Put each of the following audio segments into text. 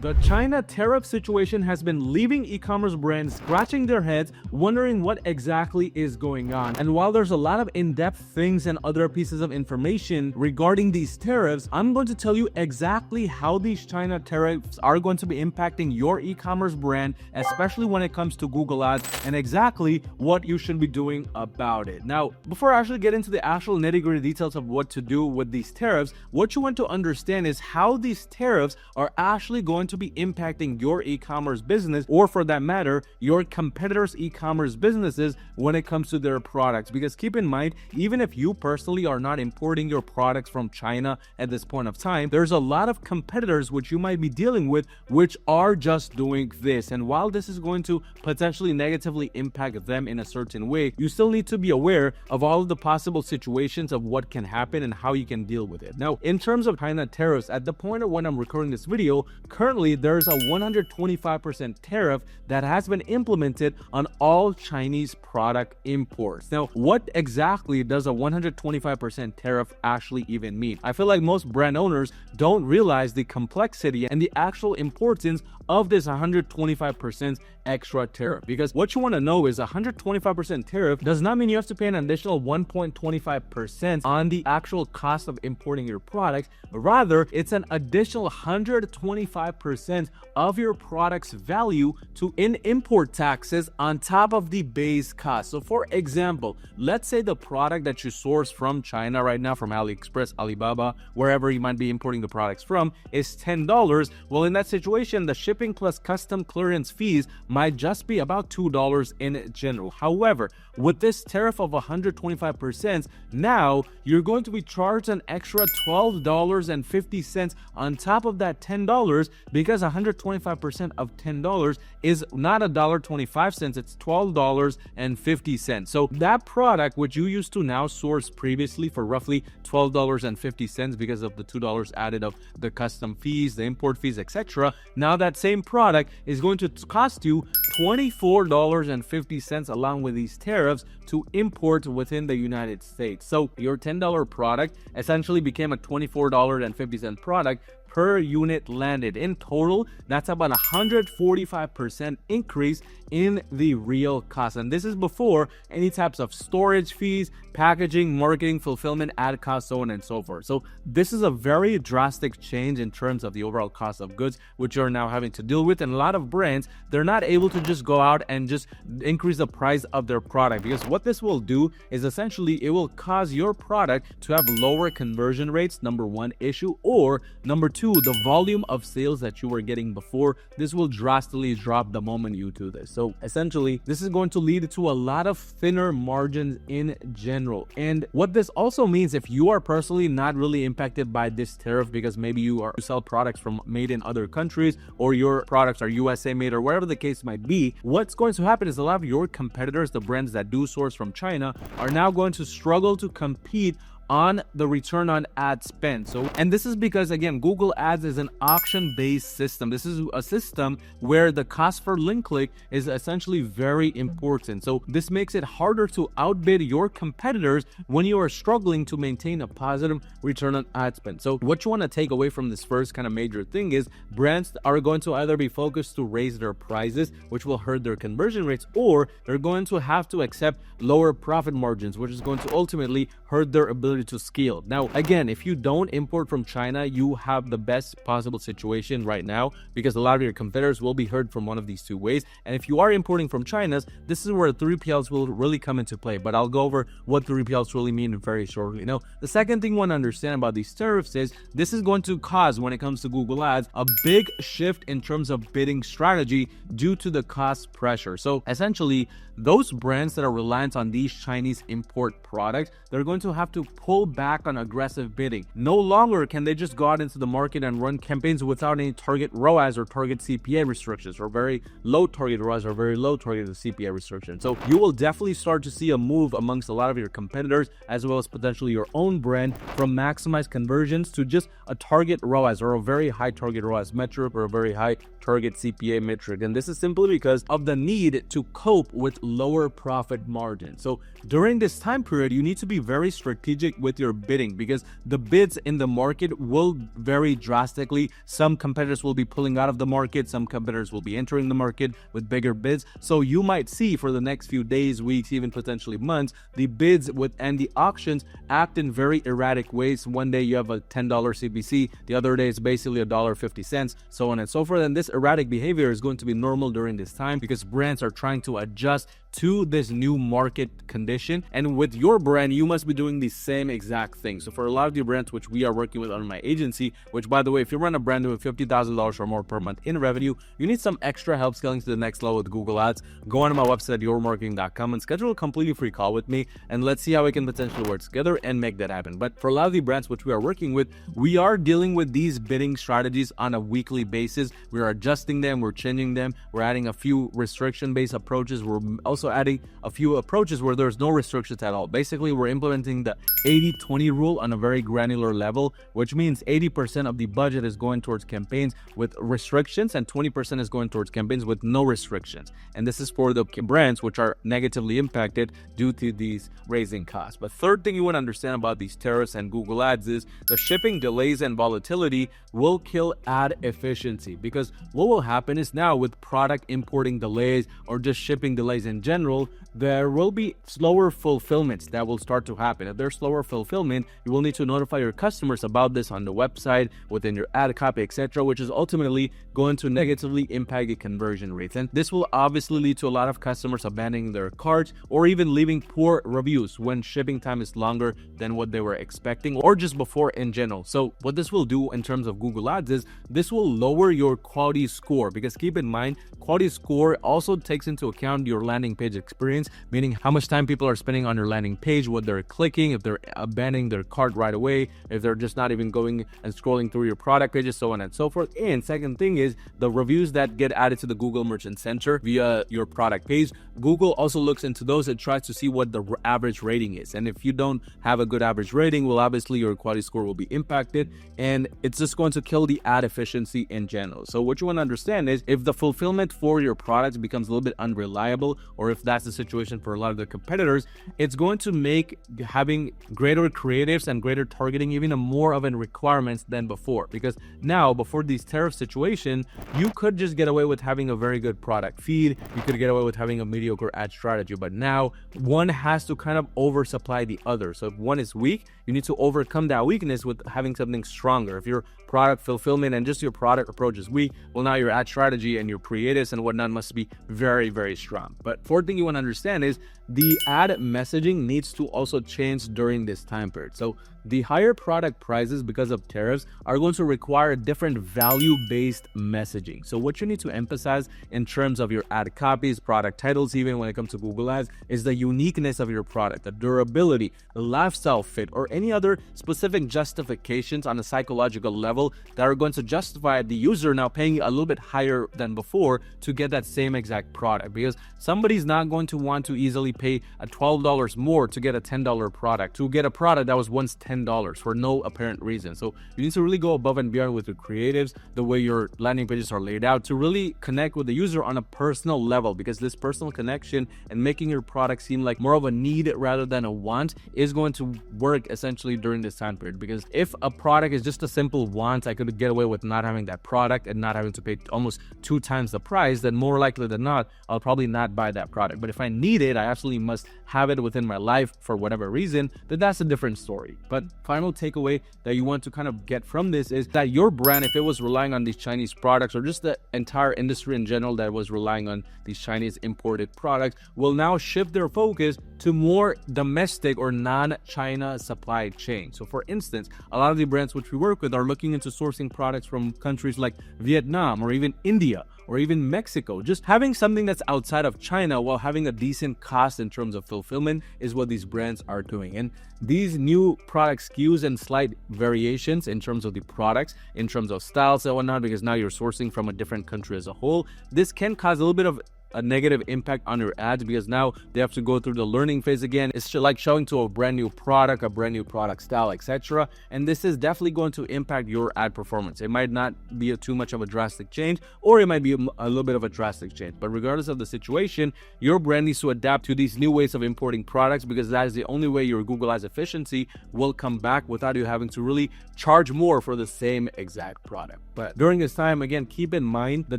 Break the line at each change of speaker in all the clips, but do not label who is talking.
The China tariff situation has been leaving e-commerce brands scratching their heads, wondering what exactly is going on. And while there's a lot of in-depth things and other pieces of information regarding these tariffs, I'm going to tell you exactly how these China tariffs are going to be impacting your e-commerce brand, especially when it comes to Google Ads, and exactly what you should be doing about it. Now, before I actually get into the actual nitty-gritty details of what to do with these tariffs, what you want to understand is how these tariffs are actually going to be impacting your e-commerce business, or for that matter, your competitors' e-commerce businesses when it comes to their products. Because keep in mind, even if you personally are not importing your products from China at this point of time, there's a lot of competitors which you might be dealing with which are just doing this. And while this is going to potentially negatively impact them in a certain way, you still need to be aware of all of the possible situations of what can happen and how you can deal with it. Now, in terms of China tariffs, at the point of when I'm recording this video, currently there's a 125% tariff that has been implemented on all Chinese product imports. Now, what exactly does a 125% tariff actually even mean? I feel like most brand owners don't realize the complexity and the actual importance of this 125% extra tariff, because what you want to know is 125% tariff does not mean you have to pay an additional 1.25% on the actual cost of importing your products, but rather it's an additional 125% of your product's value in import taxes on top of the base cost. So for example, let's say the product that you source from China right now, from AliExpress, Alibaba, wherever you might be importing the products from, is $10. Well, in that situation, the shipping plus custom clearance fees might just be about $2 in general. However, with this tariff of 125%, now you're going to be charged an extra $12.50 on top of that $10, because 125% of $10 is not $1.25, it's $12.50. So that product which you used to now source previously for roughly $12.50 because of the $2 added of the custom fees, the import fees, etc., now that same product is going to cost you $24.50 along with these tariffs to import within the United States. So your $10 product essentially became a $24.50 product per unit landed. In total, that's about 145% increase in the real cost. And this is before any types of storage fees, packaging, marketing, fulfillment, ad costs, so on and so forth. So this is a very drastic change in terms of the overall cost of goods, which you're now having to deal with. And a lot of brands, they're not able to just go out and just increase the price of their product, because what this will do is essentially it will cause your product to have lower conversion rates, number one issue, or number two, the volume of sales that you were getting before, this will drastically drop the moment you do this. So essentially, this is going to lead to a lot of thinner margins in general. And what this also means, if you are personally not really impacted by this tariff, because maybe you sell products from made in other countries, or your products are USA made, or wherever the case might be, what's going to happen is a lot of your competitors, the brands that do source from China, are now going to struggle to compete on the return on ad spend. And this is because, again, Google Ads is an auction-based system. This is a system where the cost per link click is essentially very important. So this makes it harder to outbid your competitors when you are struggling to maintain a positive return on ad spend. So what you want to take away from this first kind of major thing is brands are going to either be focused to raise their prices, which will hurt their conversion rates, or they're going to have to accept lower profit margins, which is going to ultimately hurt their ability to scale. Now, again, if you don't import from China, you have the best possible situation right now, because a lot of your competitors will be hurt from one of these two ways. And if you are importing from China, this is where 3PLs will really come into play. But I'll go over what 3PLs really mean very shortly. Now, the second thing you want to understand about these tariffs is this is going to cause, when it comes to Google Ads, a big shift in terms of bidding strategy due to the cost pressure. So essentially, those brands that are reliant on these Chinese import products, they're going to have to pull back on aggressive bidding. No longer can they just go out into the market and run campaigns without any target ROAS or target CPA restrictions, or very low target ROAS or very low target CPA restrictions. So you will definitely start to see a move amongst a lot of your competitors, as well as potentially your own brand, from maximized conversions to just a target ROAS, or a very high target ROAS metric, or a very high target CPA metric. And this is simply because of the need to cope with lower profit margins. So during this time period, you need to be very strategic strategic with your bidding, because the bids in the market will vary drastically. Some competitors will be pulling out of the market, some competitors will be entering the market with bigger bids. So you might see for the next few days, weeks, even potentially months, the bids and the auctions act in very erratic ways. One day you have a $10 CPC, the other day it's basically $1.50, so on and so forth. And this erratic behavior is going to be normal during this time because brands are trying to adjust to this new market condition. And with your brand, you must be doing the same exact thing. So for a lot of the brands which we are working with on my agency, which by the way, if you run a brand with $50,000 or more per month in revenue, you need some extra help scaling to the next level with Google Ads, go on to my website yourmarketing.com and schedule a completely free call with me, and let's see how we can potentially work together and make that happen. But for a lot of the brands which we are working with, we are dealing with these bidding strategies on a weekly basis. We are adjusting them, we're changing them, we're adding a few restriction-based approaches, we're also adding a few approaches where there's no restrictions at all. Basically, we're implementing the 80-20 rule on a very granular level, which means 80% of the budget is going towards campaigns with restrictions and 20% is going towards campaigns with no restrictions. And this is for the brands which are negatively impacted due to these raising costs. But third thing you want to understand about these tariffs and Google Ads is the shipping delays and volatility will kill ad efficiency, because what will happen is now with product importing delays or just shipping delays in general, there will be slower fulfillments that will start to happen. If there's slower fulfillment, you will need to notify your customers about this on the website, within your ad copy, etc., which is ultimately going to negatively impact the conversion rates. And this will obviously lead to a lot of customers abandoning their carts or even leaving poor reviews when shipping time is longer than what they were expecting or just before in general. So what this will do in terms of Google Ads is this will lower your quality score, because keep in mind, quality score also takes into account your landing page experience, meaning how much time people are spending on your landing page, what they're clicking, if they're abandoning their cart right away, if they're just not even going and scrolling through your product pages, so on and so forth. And second thing is the reviews that get added to the Google Merchant Center via your product page. Google also looks into those and tries to see what the average rating is. And if you don't have a good average rating, well, obviously your quality score will be impacted, and it's just going to kill the ad efficiency in general. So what you want to understand is if the fulfillment for your products becomes a little bit unreliable, or if that's the situation for a lot of the competitors, it's going to make having greater creatives and greater targeting even more of a requirement than before. Because now, before these tariff situation, you could just get away with having a very good product feed, you could get away with having a mediocre ad strategy, but now one has to kind of oversupply the other. So if one is weak, you need to overcome that weakness with having something stronger. If your product fulfillment and just your product approach is weak, well, now your ad strategy and your creatives and whatnot must be very, very strong. But fourth thing you want to understand is the ad messaging needs to also change during this time period. So the higher product prices because of tariffs are going to require different value-based messaging. So what you need to emphasize in terms of your ad copies, product titles, even when it comes to Google Ads, is the uniqueness of your product, the durability, the lifestyle fit, or any other specific justifications on a psychological level that are going to justify the user now paying a little bit higher than before to get that same exact product. Because somebody's not going to want to easily pay a $12 more to get a $10 product, to get a product that was once $10 for no apparent reason. So you need to really go above and beyond with your creatives, the way your landing pages are laid out, to really connect with the user on a personal level, because this personal connection and making your product seem like more of a need rather than a want is going to work essentially during this time period. Because if a product is just a simple want, I could get away with not having that product and not having to pay almost 2 times the price, then more likely than not, I'll probably not buy that product. But if I need it, I absolutely must have it within my life for whatever reason, then that's a different story. But final takeaway that you want to kind of get from this is that your brand, if it was relying on these Chinese products, or just the entire industry in general that was relying on these Chinese imported products, will now shift their focus to more domestic or non-China supply chain. So for instance, a lot of the brands which we work with are looking into sourcing products from countries like Vietnam or even India or even Mexico. Just having something that's outside of China while having a decent cost in terms of fulfillment is what these brands are doing. And these new product SKUs and slight variations in terms of the products, in terms of styles and whatnot, because now you're sourcing from a different country as a whole, this can cause a little bit of a negative impact on your ads because now they have to go through the learning phase again. It's like showing to a brand new product style, etc. And this is definitely going to impact your ad performance. It might not be too much of a drastic change, or it might be a little bit of a drastic change. But regardless of the situation, your brand needs to adapt to these new ways of importing products, because that is the only way your Google Ads efficiency will come back without you having to really charge more for the same exact product. But during this time, again, keep in mind the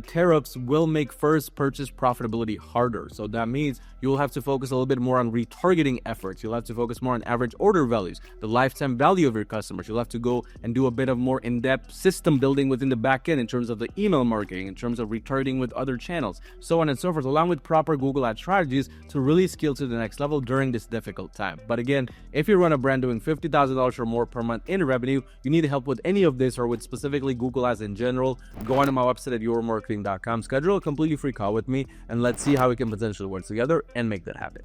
tariffs will make first purchase profitability harder. So that means you'll have to focus a little bit more on retargeting efforts. You'll have to focus more on average order values, the lifetime value of your customers. You'll have to go and do a bit of more in-depth system building within the backend in terms of the email marketing, in terms of retargeting with other channels, so on and so forth, along with proper Google Ad strategies to really scale to the next level during this difficult time. But again, if you run a brand doing $50,000 or more per month in revenue, you need help with any of this or with specifically Google Ads in general, go on to my website at yourmarketing.com, schedule a completely free call with me, and let's see how we can potentially work together and make that happen.